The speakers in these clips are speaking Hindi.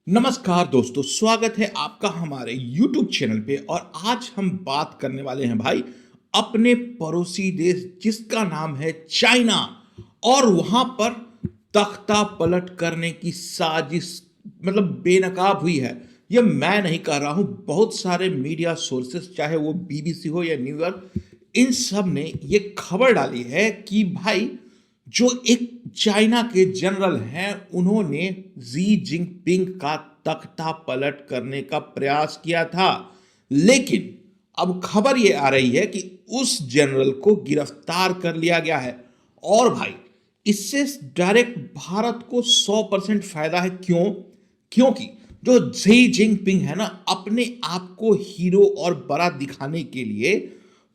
नमस्कार दोस्तों, स्वागत है आपका हमारे YouTube चैनल पे। और आज हम बात करने वाले हैं भाई अपने पड़ोसी देश जिसका नाम है चाइना। और वहां पर तख्ता पलट करने की साजिश मतलब बेनकाब हुई है। ये मैं नहीं कह रहा हूं, बहुत सारे मीडिया सोर्सेस चाहे वो BBC हो या न्यूयॉर्क, इन सब ने ये खबर डाली है कि भाई जो एक चाइना के जनरल हैं उन्होंने जी जिनपिंग का तख्ता पलट करने का प्रयास किया था। लेकिन अब खबर ये आ रही है कि उस जनरल को गिरफ्तार कर लिया गया है। और भाई इससे डायरेक्ट भारत को 100% फायदा है। क्यों? क्योंकि जो जी जिनपिंग है ना, अपने आप को हीरो और बड़ा दिखाने के लिए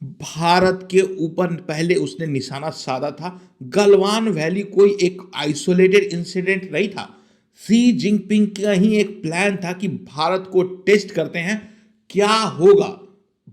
भारत के ऊपर पहले उसने निशाना साधा था। गलवान वैली कोई एक आइसोलेटेड इंसिडेंट नहीं था। शी जिनपिंग का ही एक प्लान था कि भारत को टेस्ट करते हैं क्या होगा।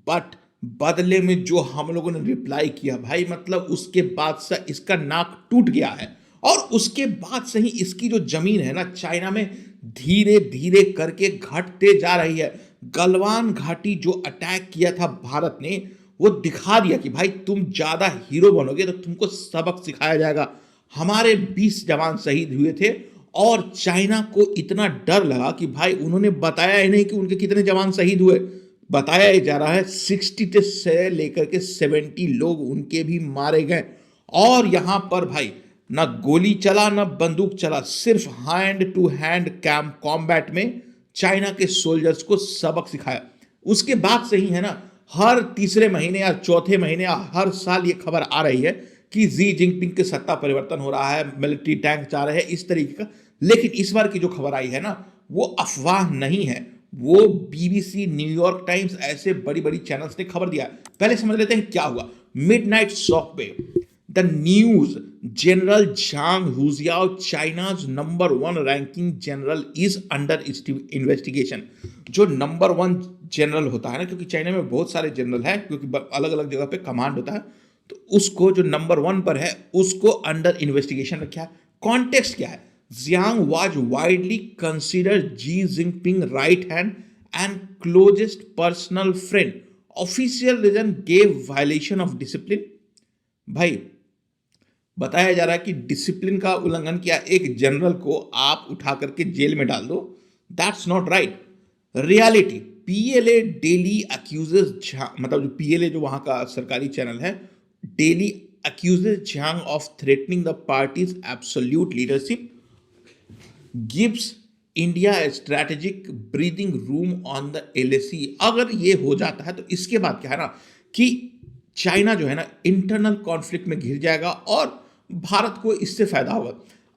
बट बदले में जो हम लोगों ने रिप्लाई किया भाई, मतलब उसके बाद से इसका नाक टूट गया है। और उसके बाद से ही इसकी जो जमीन है ना चाइना में, धीरे धीरे करके घटते जा रही है। गलवान घाटी जो अटैक किया था भारत ने, वो दिखा दिया कि भाई तुम ज्यादा हीरो बनोगे तो तुमको सबक सिखाया जाएगा। हमारे 20 जवान शहीद हुए थे और चाइना को इतना डर लगा कि भाई उन्होंने बताया ही नहीं कि उनके कितने जवान शहीद हुए। बताया जा रहा है 60 से लेकर के 70 लोग उनके भी मारे गए। और यहां पर भाई ना गोली चला ना बंदूक चला, सिर्फ hand to hand camp combat में चाइना के सोल्जर्स को सबक सिखाया। उसके बाद से ही है ना, हर तीसरे महीने या चौथे महीने या हर साल ये खबर आ रही है कि जी जिनपिंग के सत्ता परिवर्तन हो रहा है, मिलिट्री टैंक जा रहे हैं, इस तरीके का। लेकिन इस बार की जो खबर आई है ना, वो अफवाह नहीं है। वो BBC, न्यूयॉर्क टाइम्स, ऐसे बड़ी बड़ी चैनल्स ने खबर दिया है। पहले समझ लेते हैं क्या हुआ। मिडनाइट शॉक पे द न्यूज जनरल झांग हुजियाओ, China's number 1 ranking general, is under investigation. जो नंबर 1 जनरल होता है ना, क्योंकि चाइना में बहुत सारे जनरल हैं, क्योंकि अलग अलग जगह पे कमांड होता है, तो उसको जो नंबर 1 पर है उसको अंडर इन्वेस्टिगेशन रखा है। कॉन्टेक्स्ट क्या है? Zhang was widely considered Xi Jinping right hand and closest personal friend. Official reason gave violation of discipline. भाई बताया जा रहा है कि डिसिप्लिन का उल्लंघन किया एक जनरल को आप उठा करके जेल में डाल दो। That's not right. Reality, PLA daily accuses, मतलब जो PLA जो वहां का सरकारी चैनल है, daily accuses Zhang of threatening the party's absolute leadership, gives India strategic breathing room on the LAC। अगर ये हो जाता है तो इसके बाद क्या है ना कि चाइना जो है ना इंटरनल कॉन्फ्लिक्ट में घिर जाएगा और भारत को इससे फायदा होगा।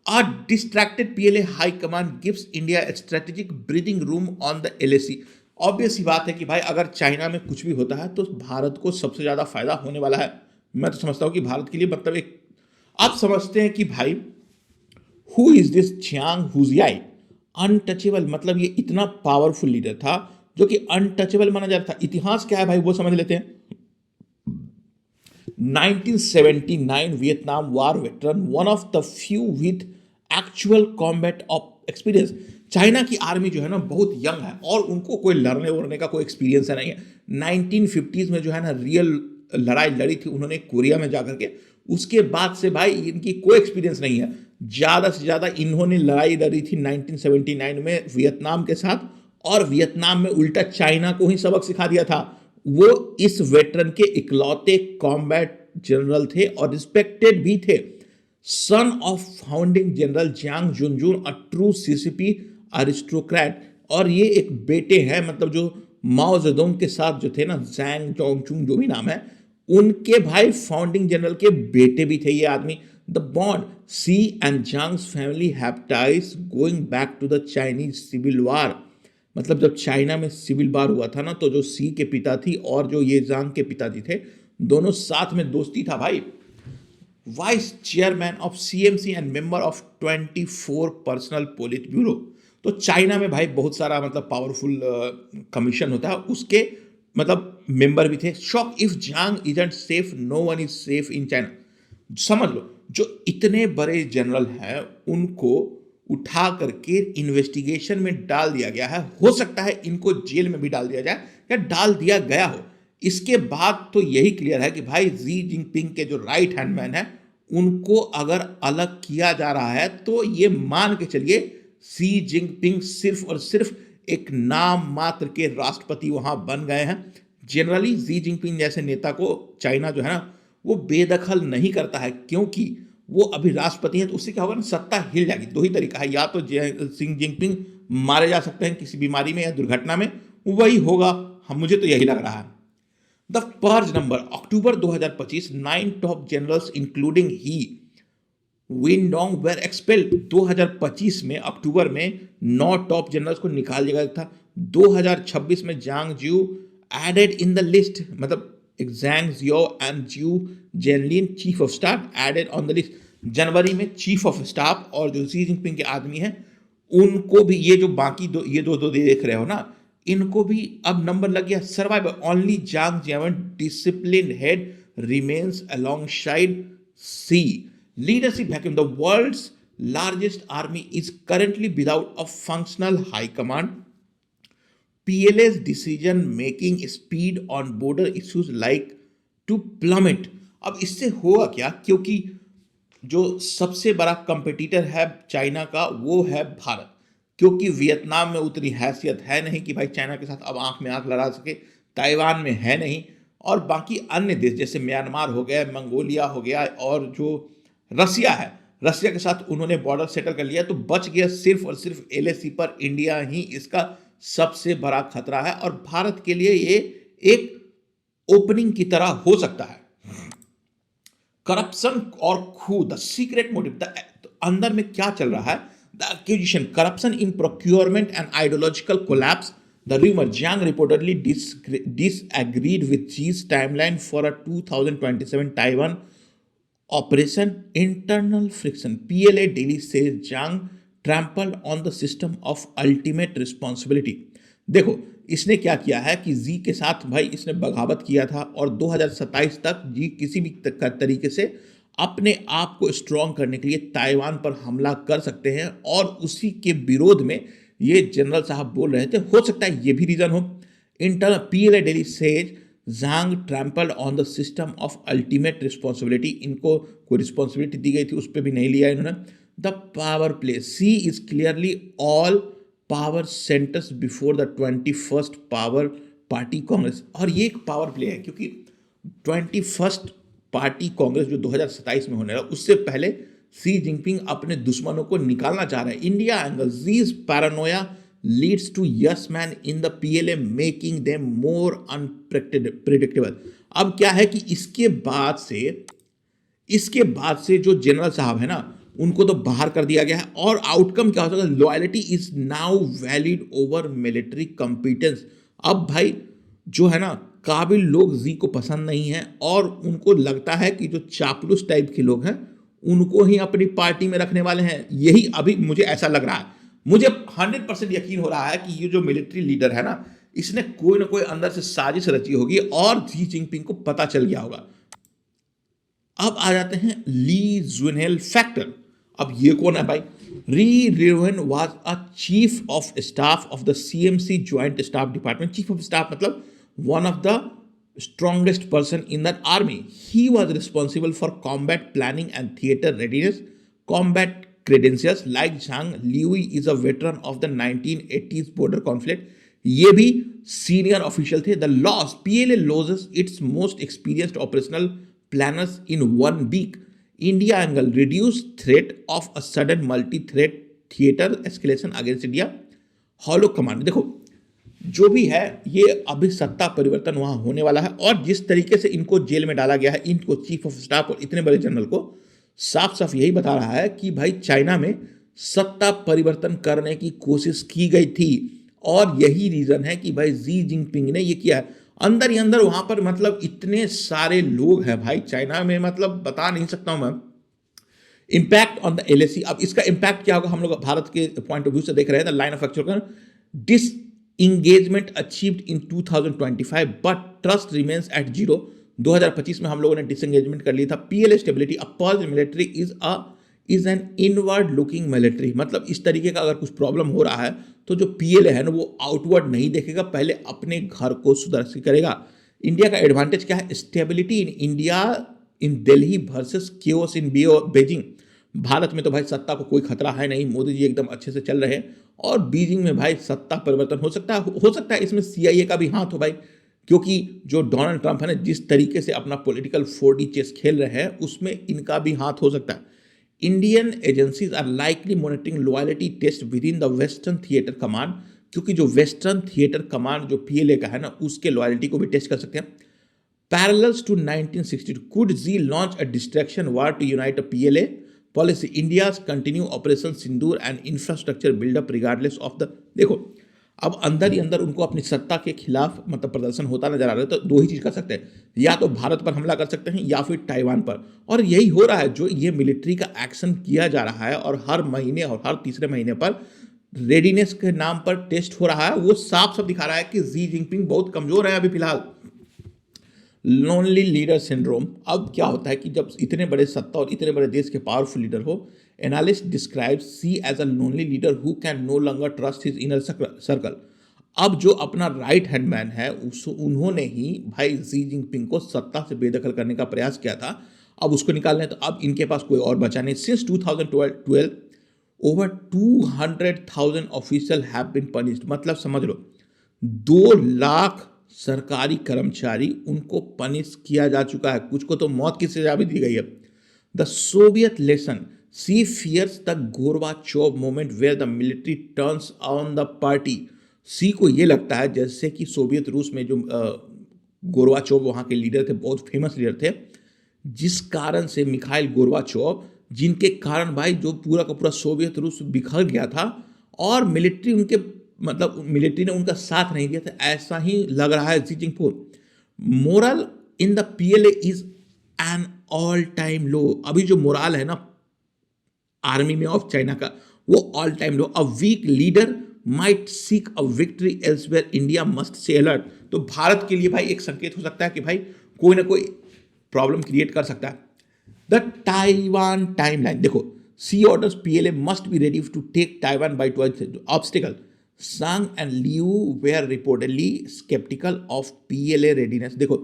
A distracted PLA high command gives India strategic breathing room on the LAC। Obvious ही बात है कि भाई अगर चाइना में कुछ भी होता है तो भारत को सबसे ज्यादा फायदा होने वाला है। मैं तो समझता हूं कि भारत के लिए मतलब एक, आप समझते हैं कि भाई हु इज दिस छियांग हुजियाई, अनटचेबल। मतलब ये इतना पावरफुल लीडर था जो कि अनटचेबल माना जाता था। इतिहास क्या है भाई वो समझ लेते हैं। 1979 Vietnam war veteran, one of the few with actual combat of experience. China की आर्मी जो है ना बहुत यंग है और उनको कोई लड़ने उड़ने का कोई एक्सपीरियंस है नहीं है। 1950s में जो है ना रियल लड़ाई लड़ी थी उन्होंने कोरिया में जाकर के। उसके बाद से भाई इनकी कोई एक्सपीरियंस नहीं है। ज़्यादा से ज़्यादा इन्होंने लड़ाई लड़ी थी 1979 में वियतनाम के साथ, और वियतनाम में उल्टा चाइना को ही सबक सिखा दिया था। वो इस वेटरन के इकलौते कॉम्बैट जनरल थे और रिस्पेक्टेड भी थे। Son of founding general Jiang Junjun, a true CCP aristocrat. और ये एक बेटे हैं, मतलब जो माओ जेडोंग के साथ जो थे ना, जैंग जोंगचुंग जो भी नाम है, उनके भाई फाउंडिंग जनरल के बेटे भी थे ये आदमी। The bond Xi and Zhang's family have ties going back to the Chinese civil war. मतलब जब चाइना में सिविल वार हुआ था ना, तो जो सी के पिता थी और जो ये जांग के पिताजी थे, दोनों साथ में दोस्ती था भाई। Vice chairman of CMC and member of 24 personal Politburo. तो चाइना में भाई बहुत सारा मतलब पावरफुल कमीशन होता है, उसके मतलब मेंबर भी थे। Shock if Zhang isn't safe, no one is safe in China. समझ लो, जो इतने बड़े जनरल हैं उनको उठा करके इन्वेस्टिगेशन में डाल दिया गया है। हो सकता है इनको जेल में भी डाल दिया जाए या डाल दिया गया हो। इसके बाद तो यही क्लियर है कि भाई जी जिनपिंग के जो राइट हैंड मैन है उनको अगर अलग किया जा रहा है तो ये मान के चलिए शी जिनपिंग सिर्फ और सिर्फ एक नाम मात्र के राष्ट्रपति वहां बन गए हैं। जनरली शी जिनपिंग जैसे नेता को चाइना जो है ना वो बेदखल नहीं करता है, क्योंकि वो अभी राष्ट्रपति हैं तो उससे क्या होगा ना, सत्ता हिल जाएगी। दो ही तरीका है, या तो शी जिनपिंग मारे जा सकते हैं किसी बीमारी में या दुर्घटना में, वही होगा। हम मुझे तो यही लग रहा है। The purge number October 2025, 9 top generals including He Weidong were expelled. 2025 में अक्टूबर में 9 टॉप जनरल्स को निकाल दिया गया था। 2026 में Zhang Zhou added in the list, मतलब Zhang Zhou and Zhu Jianlin chief of staff added on the list. जनवरी में चीफ ऑफ स्टाफ और जो शी जिनपिंग के आदमी हैं उनको भी, ये जो बाकी दो देख रहे हो ना, इनको भी अब नंबर लग गया। Survivor only Zhang Jiawen discipline head remains alongside Xi. Leadership vacuum, the world's largest army is currently without a functional high command. PLA's decision making speed on border issues like to plummet। अब इससे होगा क्या, क्योंकि जो सबसे बड़ा कंपटीटर है चाइना का वो है भारत, क्योंकि वियतनाम में उतनी हैसियत है नहीं कि भाई चाइना के साथ अब आंख में आंख लड़ा सके, ताइवान में है नहीं, और बाकी अन्य देश जैसे म्यांमार हो गया, मंगोलिया हो गया, और जो रसिया है, रसिया के साथ उन्होंने बॉर्डर सेटल कर लिया, तो बच गया सिर्फ और सिर्फ LAC पर इंडिया ही इसका सबसे बड़ा खतरा है, और भारत के लिए ये एक ओपनिंग की तरह हो सकता है। करप्शन और खू, द सीक्रेट मोटिव, अंदर में क्या चल रहा है, the acquisition, corruption in procurement and ideological collapse, the rumour Zhang reportedly disagreed with Xi's timeline for a 2027 Taiwan operation, internal friction, PLA daily says Jiang trampled on the system of ultimate responsibility। देखो इसने क्या किया है कि जी के साथ भाई इसने बगावत किया था, और 2027 तक जी किसी भी तरीके से अपने आप को स्ट्रॉन्ग करने के लिए ताइवान पर हमला कर सकते हैं, और उसी के विरोध में ये जनरल साहब बोल रहे थे। हो सकता है ये भी रीजन हो। Internal PLA daily says Zhang trampled on the system of ultimate responsibility, इनको कोई रिस्पॉन्सिबिलिटी दी गई थी उस पर भी नहीं लिया इन्होंने। The power play, C is clearly all power centers before the 21st power party Congress, और ये एक पावर प्ले है क्योंकि 21st पार्टी कांग्रेस जो 2027 में होने रहा, उससे पहले शी जिनपिंग अपने दुश्मनों को निकालना चाह रहे हैं। India angle, Xi's paranoia leads to yes man in the PLA making them more unpredictable। अब क्या है कि इसके बाद से जो जनरल साहब है ना उनको तो बाहर कर दिया गया है, और आउटकम क्या हो सकता है, loyalty is now valid over military competence. अब भाई जो है ना काबिल लोग जी को पसंद नहीं है, और उनको लगता है कि जो चापलूस टाइप के लोग हैं उनको ही अपनी पार्टी में रखने वाले हैं। यही अभी मुझे ऐसा लग रहा है, मुझे 100% यकीन हो रहा है कि ये जो मिलिट्री लीडर है ना इसने कोई ना कोई अंदर से साजिश रची होगी और जी जिनपिंग को पता चल गया होगा। अब आ जाते हैं ली जुनहेल फैक्टर। अब ये कौन है भाई? री रिवन was a chief of staff of the CMC joint staff department. Chief of staff मतलब one of the strongest person in that army. He was responsible for combat planning and theater readiness, combat credentials like Zhang Liu is a veteran of the 1980s border conflict. ये भी senior official थे. The loss, PLA loses its most experienced operational planners in 1 week. India angle, reduced threat of a sudden multi-threat theater escalation against India. Hollow command. देखो जो भी है ये अभी सत्ता परिवर्तन वहां होने वाला है, और जिस तरीके से इनको जेल में डाला गया है, इनको चीफ ऑफ स्टाफ और इतने बड़े जनरल को, साफ साफ यही बता रहा है कि भाई चाइना में सत्ता परिवर्तन करने की कोशिश की गई थी, और यही रीजन है कि भाई जी जिनपिंग ने ये किया है। अंदर ही अंदर वहां पर मतलब इतने सारे लोग हैं भाई चाइना में, मतलब बता नहीं सकता हूं मैं। इंपैक्ट ऑन द LAC, अब इसका इंपैक्ट क्या होगा हम लोग भारत के पॉइंट ऑफ व्यू से देख रहे हैं। The line of actual dis engagement achieved in 2025 but trust remains at zero। 2025 में हम लोगों ने डिसएंगेजमेंट कर लिया था। PLA stability, a pause in military is a is an inward looking military, मतलब इस तरीके का अगर कुछ प्रॉब्लम हो रहा है तो जो पीएलए है ना वो आउटवर्ड नहीं देखेगा, पहले अपने घर को सुदर्शित करेगा। इंडिया का एडवांटेज क्या है? Stability in India in Delhi versus chaos in Beijing. Bharat में तो भाई सत्ता को कोई खतरा है नहीं, मोदी जी एकदम अच्छे से चल रहे हैं, और बीजिंग में भाई सत्ता परिवर्तन हो सकता है इसमें सीआईए का भी हाथ हो भाई, क्योंकि जो डोनाल्ड ट्रंप है ना जिस तरीके से अपना पॉलिटिकल 4D चेस खेल रहे हैं उसमें इनका भी हाथ हो सकता है। Indian agencies are likely monitoring loyalty test within the Western Theatre Command, क्योंकि जो वेस्टर्न थिएटर कमांड जो पीएलए का है ना उसके लॉयल्टी को भी टेस्ट कर सकते हैं। Parallels to 1962, could Z launch a distraction war to unite a PLA policy? India's continue Operation Sindoor and infrastructure build-up regardless of the, देखो अब अंदर ही अंदर उनको अपनी सत्ता के खिलाफ मतलब प्रदर्शन होता नजर आ रहा है, तो दो ही चीज कर सकते हैं, या तो भारत पर हमला कर सकते हैं या फिर ताइवान पर, और यही हो रहा है। जो ये मिलिट्री का एक्शन किया जा रहा है और हर महीने और हर तीसरे महीने पर रेडीनेस के नाम पर टेस्ट हो रहा है, वो साफ साफ दिखा रहा है कि जी जिनपिंग बहुत कमजोर है अभी फिलहाल। लोनली लीडर सिंड्रोम, अब क्या होता है कि जब इतने बड़े सत्ता और इतने बड़े देश के पावरफुल लीडर हो, analyst describe Xi as a lonely leader who can no longer trust his inner circle. अब जो अपना राइट हैंड मैन है उन्होंने ही भाई जी जिनपिंग को सत्ता से बेदखल करने का प्रयास किया था, अब उसको निकालना है, तो अब इनके पास कोई और बचा नहीं। Since 2012 over 200,000 official have been punished, मतलब समझ लो 2 लाख सरकारी कर्मचारी उनको पनिश किया जा चुका है, कुछ को तो मौत की सजा भी दी गई है। The Soviet lesson Xi fears the Gorbachev moment where the military turns on the party. Xi को ये लगता है जैसे कि सोवियत रूस में जो गोरबाचोव वहाँ के लीडर थे, बहुत फेमस लीडर थे, जिस कारण से मिखाइल गोरबाचोव, जिनके कारण भाई जो पूरा का पूरा सोवियत रूस बिखर गया था और मिलिट्री उनके मतलब मिलिट्री ने उनका साथ नहीं दिया था, ऐसा ही लग रहा है Xi Jinping. Morale in the PLA is an all time low. अभी जो मोरल है ना आर्मी में ऑफ चाइना का, वो all time low. A weak leader might seek a victory elsewhere, India must stay alert. तो भारत के लिए भाई एक संकेत हो सकता है कि भाई कोई ना कोई प्रॉब्लम क्रिएट कर सकता है। द ताइवान टाइमलाइन, देखो Xi orders PLA must be ready to take Taiwan by obstacle. Zhang and Liu were reportedly sceptical of PLA readiness. देखो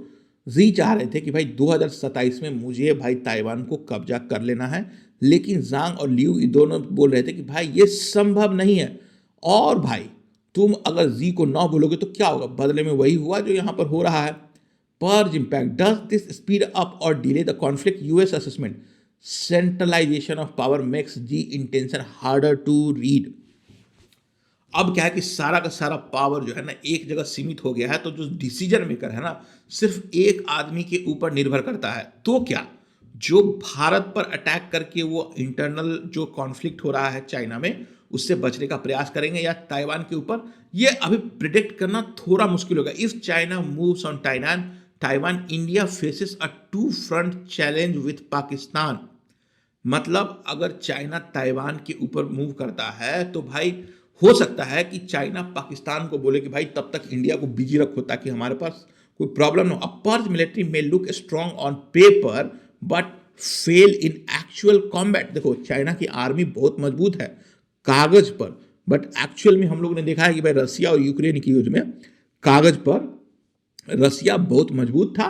जी चाह रहे थे कि भाई 2027 में मुझे भाई ताइवान को कब्जा कर लेना है, लेकिन जांग और लियू ये दोनों बोल रहे थे कि भाई ये संभव नहीं है, और भाई तुम अगर जी को ना बोलोगे तो क्या होगा, बदले में वही हुआ जो यहां पर हो रहा है। Purge impact, does this speed up और delay the conflict? US assessment, centralisation of power makes Xi intention harder to read. अब क्या है कि सारा का सारा पावर जो है ना एक जगह सीमित हो गया है, तो जो डिसीजन मेकर है ना सिर्फ एक आदमी के ऊपर निर्भर करता है। तो क्या जो भारत पर अटैक करके वो इंटरनल जो कॉन्फ्लिक्ट हो रहा है चाइना में उससे बचने का प्रयास करेंगे, या ताइवान के ऊपर, ये अभी प्रिडिक्ट करना थोड़ा मुश्किल होगा। If China moves on Taiwan, India faces a two front challenge with Pakistan. मतलब अगर चाइना ताइवान के ऊपर मूव करता है तो भाई हो सकता है कि चाइना पाकिस्तान को बोले कि भाई तब तक इंडिया को बिजी रखो ताकि हमारे पास कोई प्रॉब्लम ना हो। पर्ज मिलिट्री में look strong on paper but fail in actual combat. देखो चाइना की आर्मी बहुत मजबूत है कागज पर, बट एक्चुअल में हम लोग ने देखा है कि भाई रसिया और यूक्रेन की युद्ध में कागज पर रसिया बहुत मजबूत था,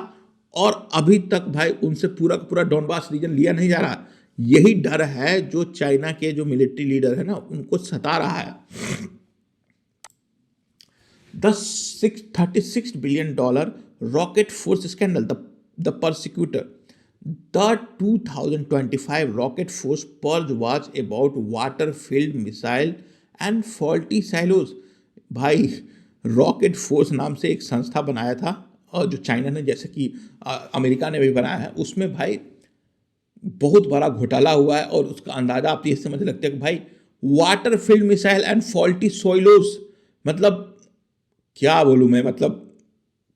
और अभी तक भाई उनसे पूरा का पूरा डॉनबास रीजन लिया नहीं जा रहा। यही डर है जो चाइना के जो मिलिट्री लीडर है ना उनको सता रहा है। The $36 billion rocket force scandal, the prosecutor, the 2025 rocket force purge was about water filled missile and faulty silos. भाई रॉकेट फोर्स नाम से एक संस्था बनाया था, और जो चाइना ने जैसे कि अमेरिका ने भी बनाया है, उसमें भाई बहुत बड़ा घोटाला हुआ है, और उसका अंदाजा आप ये समझ लगते हैं कि भाई water filled missile and faulty silos, मतलब क्या बोलूं मैं, मतलब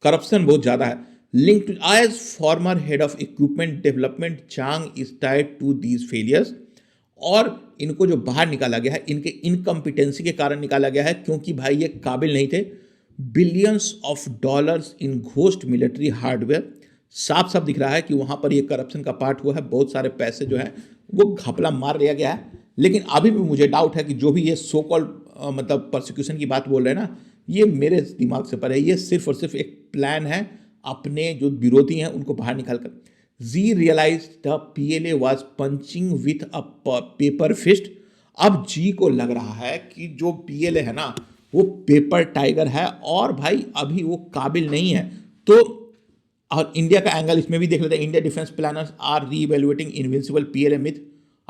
करप्शन बहुत ज्यादा है। Link to as former head of equipment development Chang is tied to these failures. और इनको जो बाहर निकाला गया है इनके इनकम्पिटेंसी के कारण निकाला गया है, क्योंकि भाई ये काबिल नहीं थे। Billions of dollars in ghost military hardware, साफ साफ दिख रहा है कि वहां पर ये करप्शन का पार्ट हुआ है। बहुत सारे पैसे जो है वो घपला मार लिया गया है। लेकिन अभी भी मुझे डाउट है कि जो भी ये सो कॉल्ड मतलब परसिक्यूशन की बात बोल रहे हैं ना, ये मेरे दिमाग से परे है। ये सिर्फ और सिर्फ एक प्लान है अपने जो विरोधी हैं उनको बाहर निकाल कर। Xi realise the PLA was punching with a paper fist. अब जी को लग रहा है कि जो पीएलए है ना वो पेपर टाइगर है और भाई अभी वो काबिल नहीं है। तो और इंडिया का एंगल इसमें भी देख लेते हैं। इंडिया डिफेंस प्लानर्स आर री इवेल्युएटिंग इनविंसिबल पीएलए मिथ।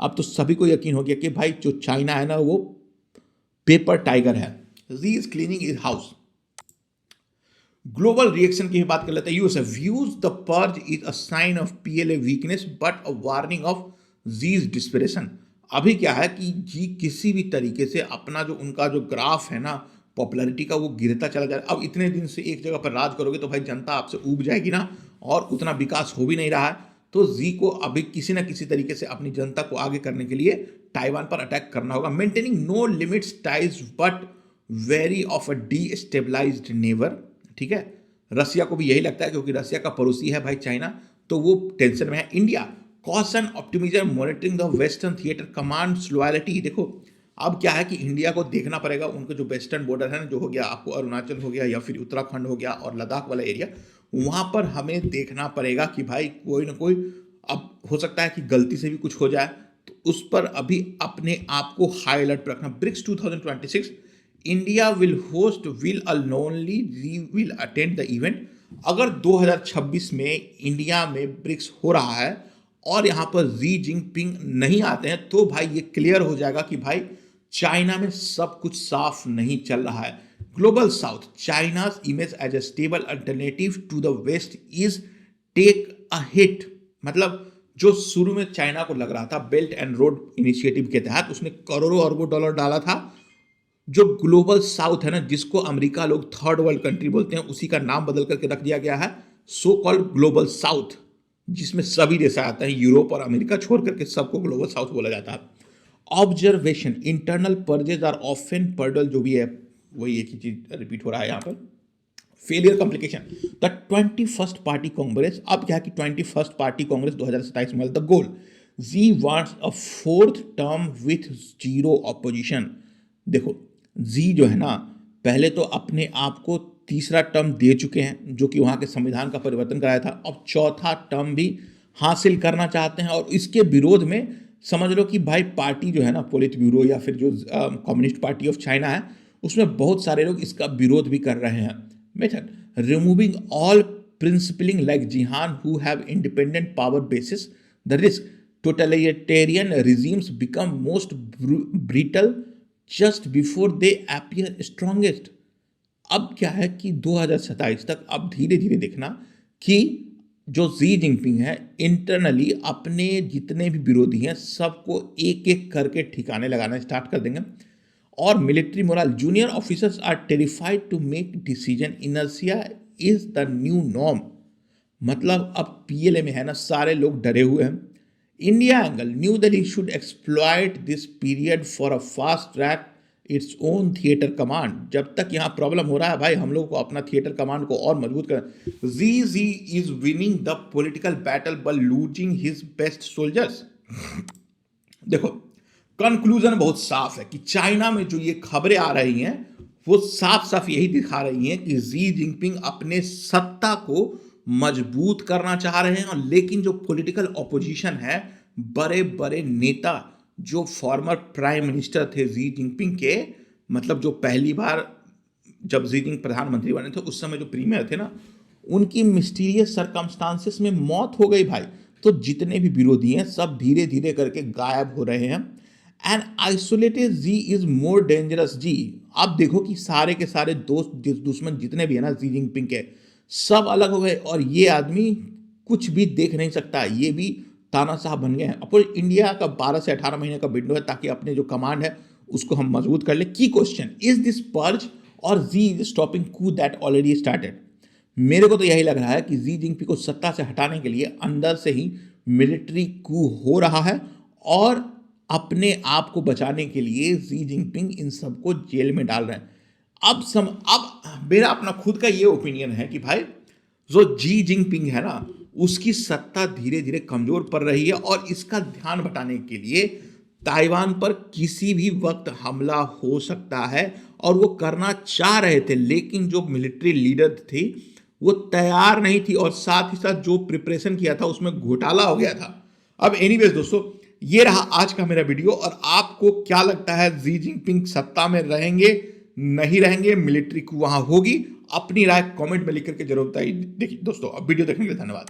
अब तो सभी को यकीन हो गया कि भाई जो चाइना है ना वो पेपर टाइगर है। री is cleaning his house. Global reaction की बात कर लेते हैं। US views the purge as a sign of PLA weakness but a warning of Xi's desperation. अभी क्या है कि जी किसी भी तरीके से अपना जो उनका जो ग्राफ है ना पॉपुलैरिटी का वो गिरता चला जा रहा है। अब इतने दिन से एक जगह पर राज करोगे तो भाई जनता आपसे ऊब जाएगी ना, और उतना विकास हो भी नहीं रहा है। तो जी को अभी किसी ना किसी तरीके से अपनी जनता को आगे करने के लिए ताइवान पर अटैक करना होगा। Maintaining no limits ties but wary of a destabilised neighbour. ठीक है, रसिया को भी यही लगता है क्योंकि रसिया का पड़ोसी है भाई चाइना, तो वो टेंशन में है। India caution optimism monitoring the Western theatre commands loyalty. देखो अब क्या है कि इंडिया को देखना पड़ेगा उनके जो वेस्टर्न बॉर्डर है ना, जो हो गया आपको अरुणाचल हो गया या फिर उत्तराखंड हो गया और लद्दाख वाला एरिया, वहाँ पर हमें देखना पड़ेगा कि भाई कोई ना कोई, अब हो सकता है कि गलती से भी कुछ हो जाए, तो उस पर अभी अपने आप को हाई अलर्ट पर रखना। BRICS 2026 India will host will अलोनली री विल अटेंड द इवेंट। अगर 2026 में इंडिया में ब्रिक्स हो रहा है और यहाँ पर जी जिनपिंग नहीं आते हैं तो भाई ये क्लियर हो जाएगा कि भाई चाइना में सब कुछ साफ नहीं चल रहा है। Global South China's image as a stable alternative to the West is take a hit. मतलब जो शुरू में चाइना को लग रहा था बेल्ट एंड रोड इनिशिएटिव के तहत उसने करोड़ों अरबों डॉलर डाला था, जो ग्लोबल साउथ है ना जिसको अमेरिका लोग थर्ड वर्ल्ड कंट्री बोलते हैं, उसी का नाम बदल करके रख दिया गया है सो कॉल्ड ग्लोबल साउथ, जिसमें सभी देश आते हैं, यूरोप और अमेरिका छोड़ करके सबको ग्लोबल साउथ बोला जाता है। ऑब्जर्वेशन इंटरनल पर्जेज आर ऑफन पर्डल, जो भी है वही एक ही चीज रिपीट हो रहा है यहाँ पर। Failure complication the 21st party congress. अब क्या है कि 21st पार्टी कांग्रेस 2027 में the goal Xi wants a fourth term with zero opposition. देखो जी जो है ना पहले तो अपने आप को तीसरा टर्म दे चुके हैं जो कि वहाँ के संविधान का परिवर्तन कराया था, अब चौथा टर्म भी हासिल करना चाहते हैं। और इसके विरोध में समझ लो कि भाई पार्टी जो है ना पोलित ब्यूरो या फिर जो कम्युनिस्ट पार्टी ऑफ चाइना है उसमें बहुत सारे लोग इसका विरोध भी कर रहे हैं। Method removing all princeling like जिहान who have independent power bases the risk totalitarian regimes become most brutal just before they appear strongest। अब क्या है कि 2027 तक अब धीरे धीरे देखना कि जो जी जिनपिंग है इंटरनली अपने जितने भी विरोधी हैं सबको एक एक करके ठिकाने लगाना स्टार्ट कर देंगे। और military morale junior officers are terrified to make decision, inertia is the new norm. मतलब अब पीएलए में है ना सारे लोग डरे हुए हैं। India angle new Delhi should exploit this period for a fast track its own theatre command. जब तक यहाँ प्रॉब्लम हो रहा है भाई हम लोग को अपना थिएटर कमांड को और मजबूत करना। Xi is winning the political battle by losing his best soldiers. देखो कंक्लूजन बहुत साफ है कि चाइना में जो ये खबरें आ रही हैं वो साफ साफ यही दिखा रही हैं कि जी जिनपिंग अपने सत्ता को मजबूत करना चाह रहे हैं, और लेकिन जो पॉलिटिकल ऑपोजिशन है बड़े बड़े नेता जो फॉर्मर प्राइम मिनिस्टर थे जी जिनपिंग के, मतलब जो पहली बार जब जी जिनपिंग प्रधानमंत्री बने थे उस समय जो प्रीमियर थे ना उनकी मिस्टीरियस सर्कमस्टांसेस में मौत हो गई भाई। तो जितने भी विरोधी हैं सब धीरे धीरे करके गायब हो रहे हैं। And isolated Xi is more dangerous Xi. आप देखो कि सारे के सारे दोस्त दुश्मन जितने भी है ना जी जिनपिंग के सब अलग हो गए और ये आदमी कुछ भी देख नहीं सकता, ये भी तानाशाह बन गए हैं। अब इंडिया का 12 से 18 महीने का विंडो है ताकि अपने जो कमांड है उसको हम मजबूत कर ले। की क्वेश्चन इज दिस पर्ज और Xi is stopping coup that already started. मेरे को तो यही लग रहा है कि जी जिनपिंग को सत्ता से हटाने के लिए अंदर से ही मिलिट्री कू हो रहा है, और अपने आप को बचाने के लिए जी जिनपिंग इन सबको जेल में डाल रहे हैं। अब मेरा अपना खुद का ये ओपिनियन है कि भाई जो जी जिनपिंग है ना उसकी सत्ता धीरे धीरे कमजोर पड़ रही है और इसका ध्यान भटाने के लिए ताइवान पर किसी भी वक्त हमला हो सकता है और वो करना चाह रहे थे, लेकिन जो मिलिट्री लीडर थी वो तैयार नहीं थी और साथ ही साथ जो प्रिपरेशन किया था उसमें घोटाला हो गया था। अब एनीवेज दोस्तों, ये रहा आज का मेरा वीडियो और आपको क्या लगता है, जी जिनपिंग सत्ता में रहेंगे नहीं रहेंगे, मिलिट्री को वहां होगी? अपनी राय कमेंट में लिख करके जरूर बताइए। देखिए दोस्तों, अब वीडियो देखने के लिए धन्यवाद।